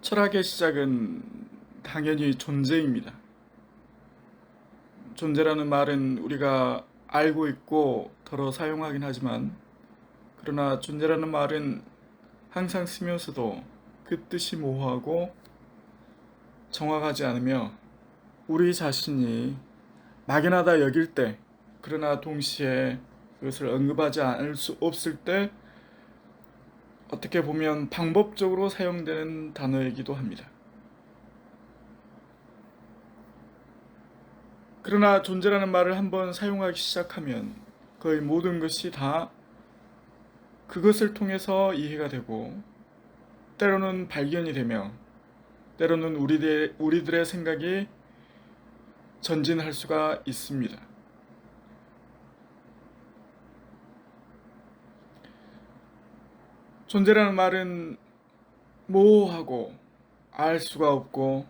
철학의 시작은 당연히 존재입니다. 존재라는 말은 우리가 알고 있고 더러 사용하긴 하지만, 그러나 존재라는 말은 항상 쓰면서도 그 뜻이 모호하고 정확하지 않으며, 우리 자신이 막연하다 여길 때, 그러나 동시에 그것을 언급하지 않을 수 없을 때, 어떻게 보면 방법적으로 사용되는 단어이기도 합니다. 그러나 존재라는 말을 한번 사용하기 시작하면 거의 모든 것이 다 그것을 통해서 이해가 되고, 때로는 발견이 되며, 때로는 우리들의 생각이 전진할 수가 있습니다. 존재라는 말은 모호하고 알 수가 없고,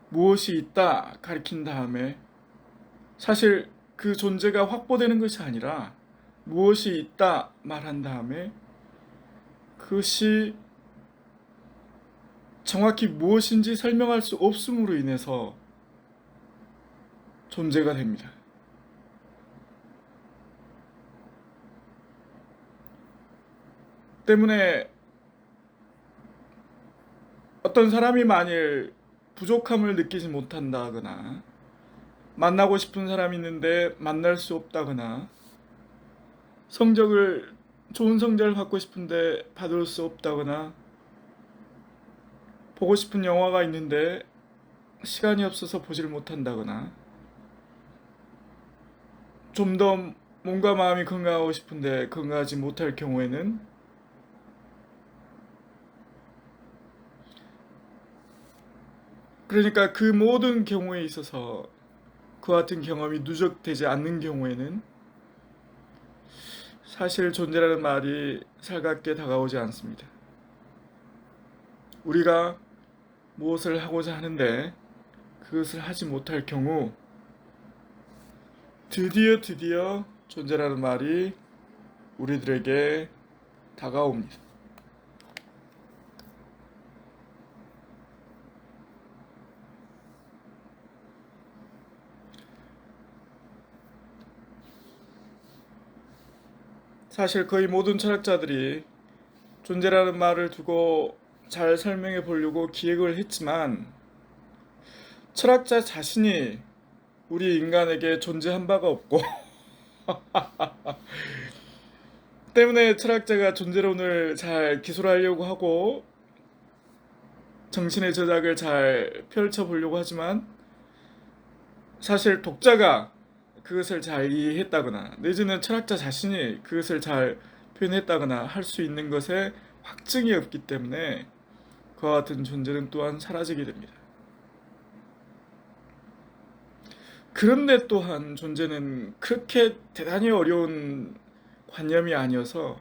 무엇이 있다 가리킨 다음에 사실 그 존재가 확보되는 것이 아니라 무엇이 있다 말한 다음에 그것이 정확히 무엇인지 설명할 수 없음으로 인해서 존재가 됩니다. 때문에 어떤 사람이 만일 부족함을 느끼지 못한다거나, 만나고 싶은 사람이 있는데 만날 수 없다거나, 좋은 성적을 받고 싶은데 받을 수 없다거나, 보고 싶은 영화가 있는데 시간이 없어서 보지를 못한다거나, 좀 더 몸과 마음이 건강하고 싶은데 건강하지 못할 경우에는, 그러니까 그 모든 경우에 있어서 그와 같은 경험이 누적되지 않는 경우에는 사실 존재라는 말이 살갑게 다가오지 않습니다. 우리가 무엇을 하고자 하는데 그것을 하지 못할 경우, 드디어 존재라는 말이 우리들에게 다가옵니다. 사실 거의 모든 철학자들이 존재라는 말을 두고 잘 설명해 보려고 기획을 했지만, 철학자 자신이 우리 인간에게 존재한 바가 없고 때문에 철학자가 존재론을 잘 기술하려고 하고 정신의 저작을 잘 펼쳐보려고 하지만, 사실 독자가 그것을 잘 이해했다거나 내지는 철학자 자신이 그것을 잘 표현했다거나 할 수 있는 것에 확증이 없기 때문에 그와 같은 존재는 또한 사라지게 됩니다. 그런데 또한 존재는 그렇게 대단히 어려운 관념이 아니어서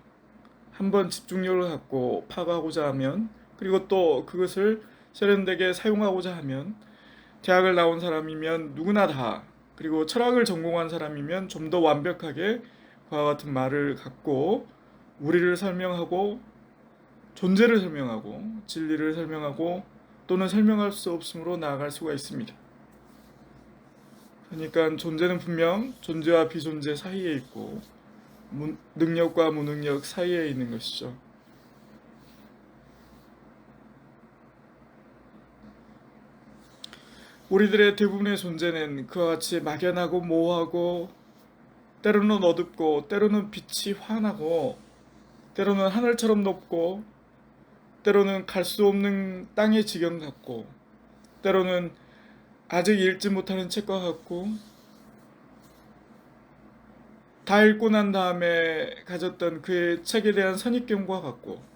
한번 집중력을 갖고 파악하고자 하면, 그리고 또 그것을 세련되게 사용하고자 하면, 대학을 나온 사람이면 누구나 다, 그리고 철학을 전공한 사람이면 좀 더 완벽하게 그와 같은 말을 갖고 우리를 설명하고, 존재를 설명하고, 진리를 설명하고, 또는 설명할 수 없으므로 나아갈 수가 있습니다. 그러니까 존재는 분명 존재와 비존재 사이에 있고, 능력과 무능력 사이에 있는 것이죠. 우리들의 대부분의 존재는 그와 같이 막연하고 모호하고, 때로는 어둡고, 때로는 빛이 환하고, 때로는 하늘처럼 높고, 때로는 갈 수 없는 땅의 지경 같고, 때로는 아직 읽지 못하는 책과 같고, 다 읽고 난 다음에 가졌던 그의 책에 대한 선입견과 같고,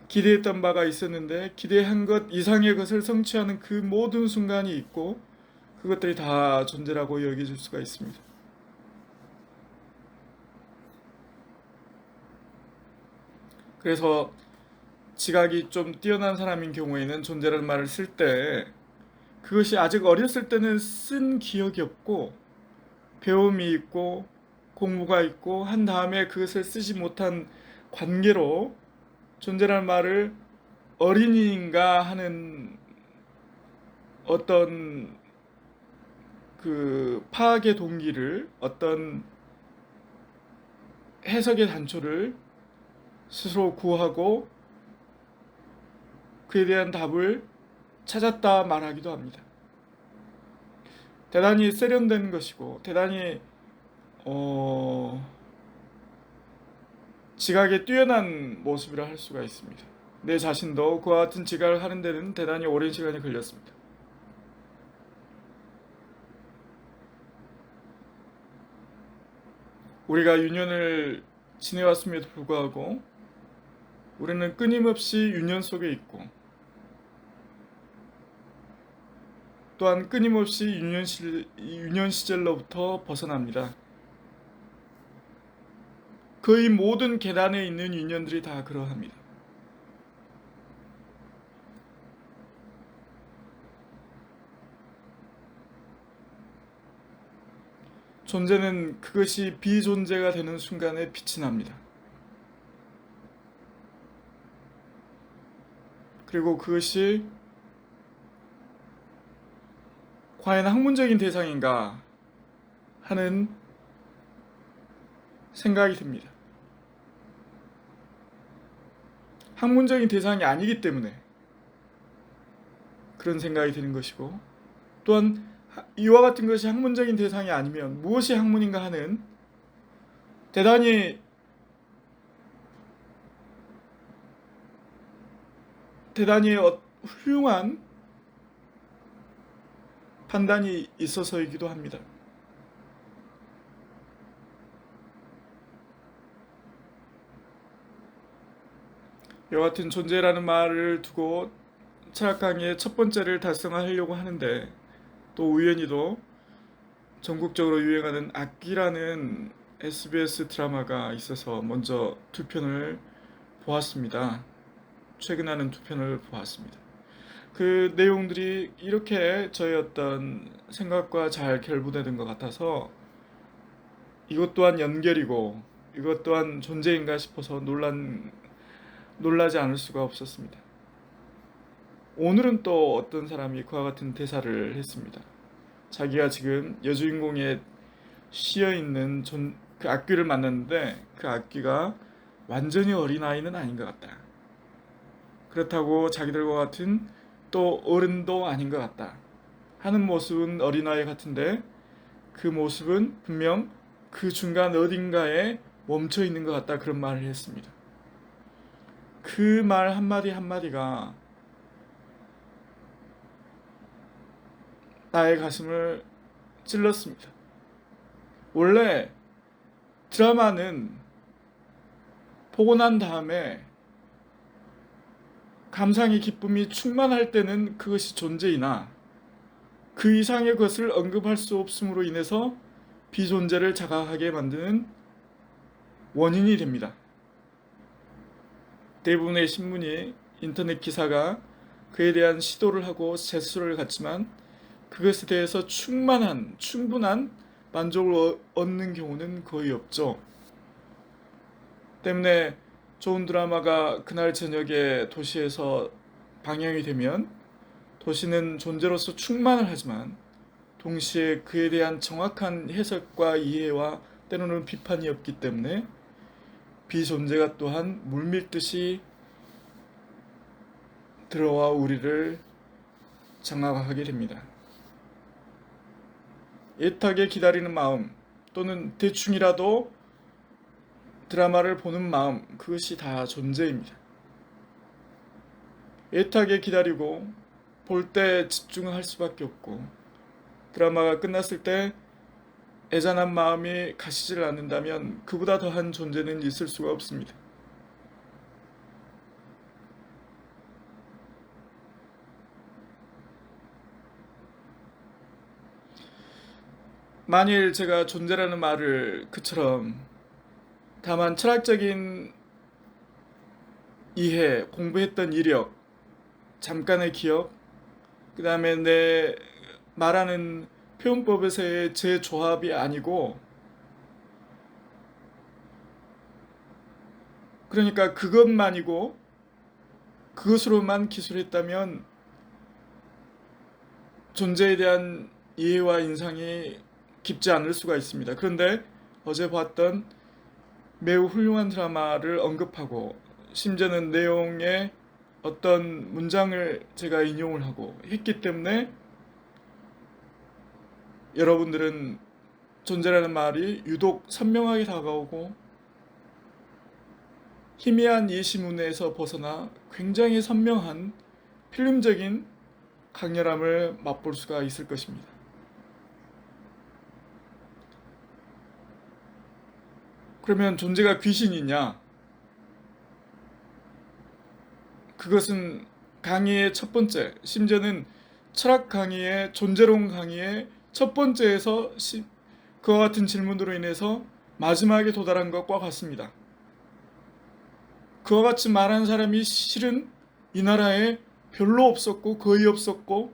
기대했던 바가 있었는데 기대한 것 이상의 것을 성취하는 그 모든 순간이 있고, 그것들이 다 존재라고 여겨질 수가 있습니다. 그래서 지각이 좀 뛰어난 사람인 경우에는 존재라는 말을 쓸 때, 그것이 아직 어렸을 때는 쓴 기억이 없고 배움이 있고 공부가 있고 한 다음에 그것을 쓰지 못한 관계로 존재라는 말을 어린이인가 하는 어떤 그 파악의 동기를, 어떤 해석의 단초를 스스로 구하고 그에 대한 답을 찾았다 말하기도 합니다. 대단히 세련된 것이고 대단히 지각에 뛰어난 모습이라 할 수가 있습니다. 내 자신도 그와 같은 지각을 하는 데는 대단히 오랜 시간이 걸렸습니다. 우리가 유년을 지내왔음에도 불구하고 우리는 끊임없이 유년 속에 있고 또한 끊임없이 유년 시절로부터 벗어납니다. 거의 모든 계단에 있는 유년들이 다 그러합니다. 존재는 그것이 비존재가 되는 순간에 빛이 납니다. 그리고 그것이 과연 학문적인 대상인가 하는 생각이 듭니다. 학문적인 대상이 아니기 때문에 그런 생각이 드는 것이고, 또한 이와 같은 것이 학문적인 대상이 아니면 무엇이 학문인가 하는 대단히 훌륭한 판단이 있어서이기도 합니다. 이와 같은 존재라는 말을 두고 철학 강의의 첫 번째를 달성하려고 하는데, 또 우연히도 전국적으로 유행하는 악기라는 SBS 드라마가 있어서 먼저 두 편을 보았습니다. 최근 하는 두 편을 보았습니다. 그 내용들이 이렇게 저의 어떤 생각과 잘 결부되는 것 같아서 이것 또한 연결이고 이것 또한 존재인가 싶어서 놀라지 않을 수가 없었습니다. 오늘은 또 어떤 사람이 그와 같은 대사를 했습니다. 자기가 지금 여주인공에 씌어있는 그 악귀를 만났는데 그 악귀가 완전히 어린아이는 아닌 것 같다. 그렇다고 자기들과 같은 또 어른도 아닌 것 같다 하는 모습은 어린아이 같은데, 그 모습은 분명 그 중간 어딘가에 멈춰 있는 것 같다, 그런 말을 했습니다. 그 말 한마디 한마디가 나의 가슴을 찔렀습니다. 원래 드라마는 보고 난 다음에 감상의 기쁨이 충만할 때는 그것이 존재이나 그 이상의 것을 언급할 수 없음으로 인해서 비존재를 자각하게 만드는 원인이 됩니다. 대부분의 신문이, 인터넷 기사가 그에 대한 시도를 하고 재수를 갖지만 그것에 대해서 충분한 만족을 얻는 경우는 거의 없죠. 때문에 좋은 드라마가 그날 저녁에 도시에서 방영이 되면 도시는 존재로서 충만을 하지만 동시에 그에 대한 정확한 해석과 이해와 때로는 비판이 없기 때문에 비존재가 또한 물밀듯이 들어와 우리를 장악하게 됩니다. 애타게 기다리는 마음, 또는 대충이라도 드라마를 보는 마음, 그것이 다 존재입니다. 애타게 기다리고 볼 때 집중할 수밖에 없고, 드라마가 끝났을 때 애잔한 마음이 가시질 않는다면 그보다 더한 존재는 있을 수가 없습니다. 만일 제가 존재라는 말을 그처럼 다만 철학적인 이해, 공부했던 이력, 잠깐의 기억, 그 다음에 내 말하는 표현법에서의 제 조합이 아니고, 그러니까 그것만이고 그것으로만 기술했다면 존재에 대한 이해와 인상이 깊지 않을 수가 있습니다. 그런데 어제 봤던 매우 훌륭한 드라마를 언급하고 심지어는 내용의 어떤 문장을 제가 인용을 하고 했기 때문에 여러분들은 존재라는 말이 유독 선명하게 다가오고 희미한 예시문에서 벗어나 굉장히 선명한 필름적인 강렬함을 맛볼 수가 있을 것입니다. 그러면 존재가 귀신이냐? 그것은 강의의 첫 번째, 심지어는 철학 강의의 존재론 강의의 첫 번째에서 그와 같은 질문으로 인해서 마지막에 도달한 것과 같습니다. 그와 같이 말하는 사람이 실은 이 나라에 별로 없었고 거의 없었고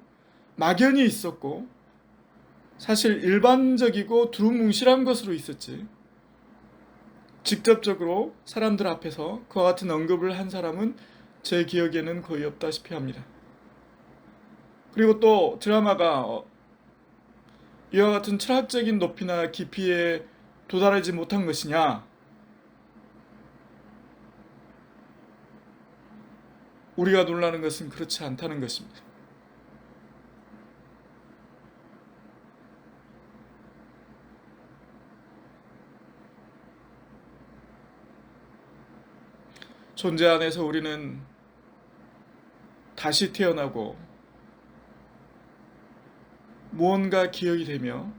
막연히 있었고 사실 일반적이고 두루뭉실한 것으로 있었지, 직접적으로 사람들 앞에서 그와 같은 언급을 한 사람은 제 기억에는 거의 없다시피 합니다. 그리고 또 드라마가 이와 같은 철학적인 높이나 깊이에 도달하지 못한 것이냐? 우리가 놀라는 것은 그렇지 않다는 것입니다. 존재 안에서 우리는 다시 태어나고 무언가 기억이 되며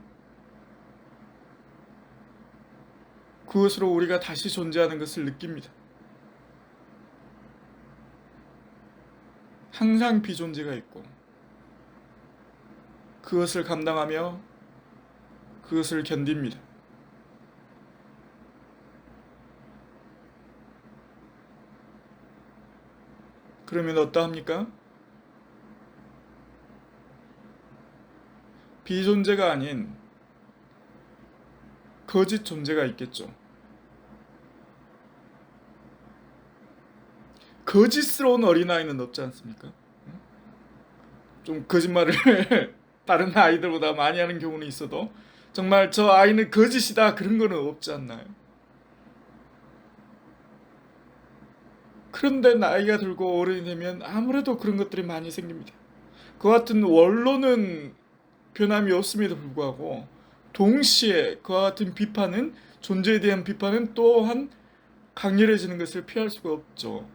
그것으로 우리가 다시 존재하는 것을 느낍니다. 항상 비존재가 있고 그것을 감당하며 그것을 견딥니다. 그러면 어떠합니까? 비존재가 아닌 거짓 존재가 있겠죠. 거짓스러운 어린아이는 없지 않습니까? 좀 거짓말을 다른 아이들보다 많이 하는 경우는 있어도 정말 저 아이는 거짓이다 그런 거는 없지 않나요? 그런데 나이가 들고 어른이 되면 아무래도 그런 것들이 많이 생깁니다. 그 같은 원론은 변함이 없음에도 불구하고 동시에 그와 같은 비판은, 존재에 대한 비판은 또한 강렬해지는 것을 피할 수가 없죠.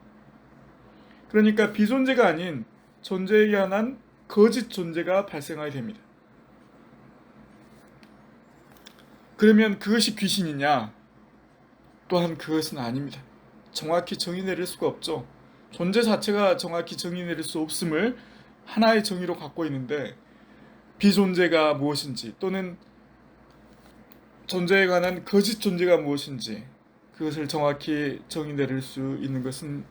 그러니까 비존재가 아닌 존재에 관한 거짓 존재가 발생하게 됩니다. 그러면 그것이 귀신이냐? 또한 그것은 아닙니다. 정확히 정의 내릴 수가 없죠. 존재 자체가 정확히 정의 내릴 수 없음을 하나의 정의로 갖고 있는데 비존재가 무엇인지 또는 존재에 관한 거짓 존재가 무엇인지 그것을 정확히 정의 내릴 수 있는 것은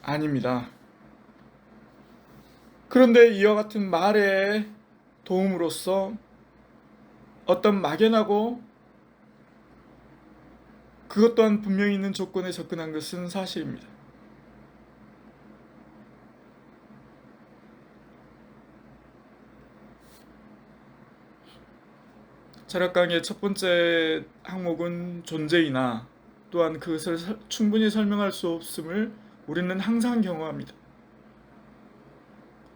아닙니다. 그런데 이와 같은 말의 도움으로써 어떤 막연하고 그것 또한 분명히 있는 조건에 접근한 것은 사실입니다. 철학 강의의 첫 번째 항목은 존재이나 또한 그것을 충분히 설명할 수 없음을 우리는 항상 경험합니다.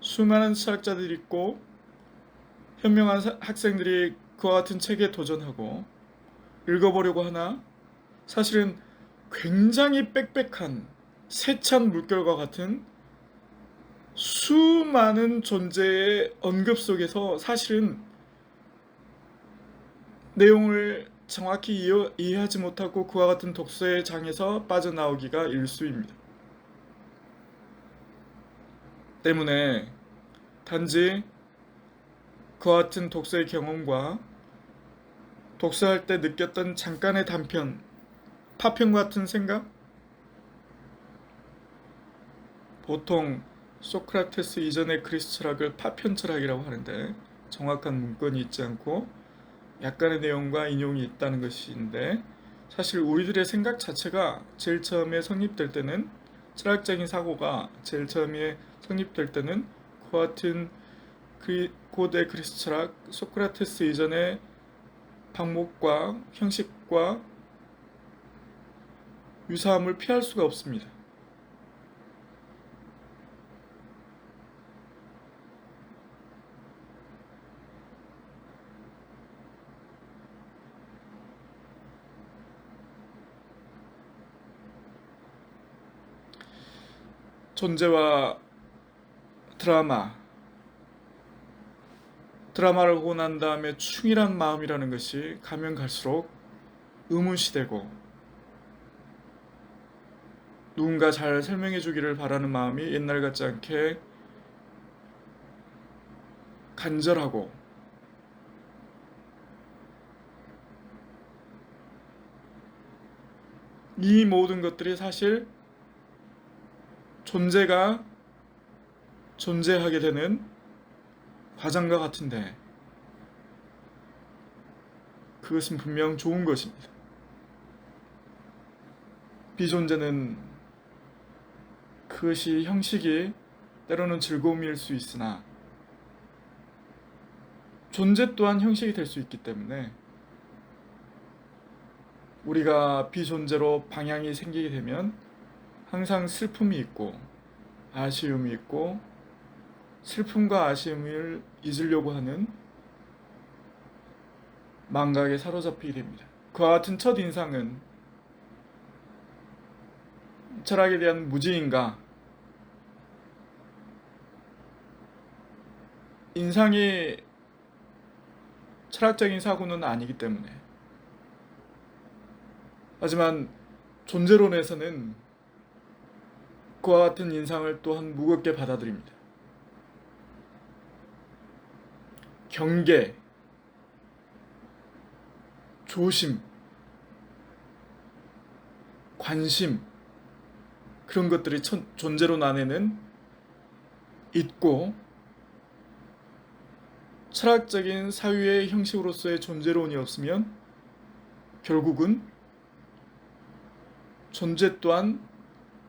수많은 철학자들이 있고 현명한 학생들이 그와 같은 책에 도전하고 읽어보려고 하나 사실은 굉장히 빽빽한 세찬 물결과 같은 수많은 존재의 언급 속에서 사실은 내용을 정확히 이해하지 못하고 그와 같은 독서의 장에서 빠져나오기가 일쑤입니다. 때문에 단지 그와 같은 독서의 경험과 독서할 때 느꼈던 잠깐의 단편, 파편 같은 생각? 보통 소크라테스 이전의 그리스 철학을 파편 철학이라고 하는데 정확한 문건이 있지 않고 약간의 내용과 인용이 있다는 것인데 사실 우리들의 생각 자체가 제일 처음에 성립될 때는 철학적인 사고가 제일 처음에 성립될 때는 그와 같은 고대 그리스 철학 소크라테스 이전의 방법과 형식과 유사함을 피할 수가 없습니다. 존재와 드라마를 보고 난 다음에 충실한 마음이라는 것이 가면 갈수록 의문시되고 누군가 잘 설명해 주기를 바라는 마음이 옛날 같지 않게 간절하고, 이 모든 것들이 사실 존재가 존재하게 되는 과정과 같은데 그것은 분명 좋은 것입니다. 비존재는 그것이 형식이 때로는 즐거움일 수 있으나 존재 또한 형식이 될 수 있기 때문에 우리가 비존재로 방향이 생기게 되면 항상 슬픔이 있고 아쉬움이 있고, 슬픔과 아쉬움을 잊으려고 하는 망각에 사로잡히게 됩니다. 그와 같은 첫 인상은 철학에 대한 무지인가, 인상이 철학적인 사고는 아니기 때문에. 하지만 존재론에서는 그와 같은 인상을 또한 무겁게 받아들입니다. 경계, 조심, 관심, 그런 것들이 존재론 안에는 있고, 철학적인 사유의 형식으로서의 존재론이 없으면 결국은 존재 또한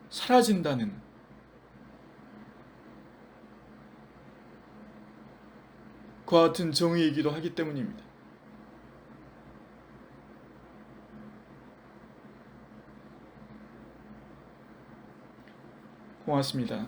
사라진다는, 그와 같은 정의이기도 하기 때문입니다. 고맙습니다.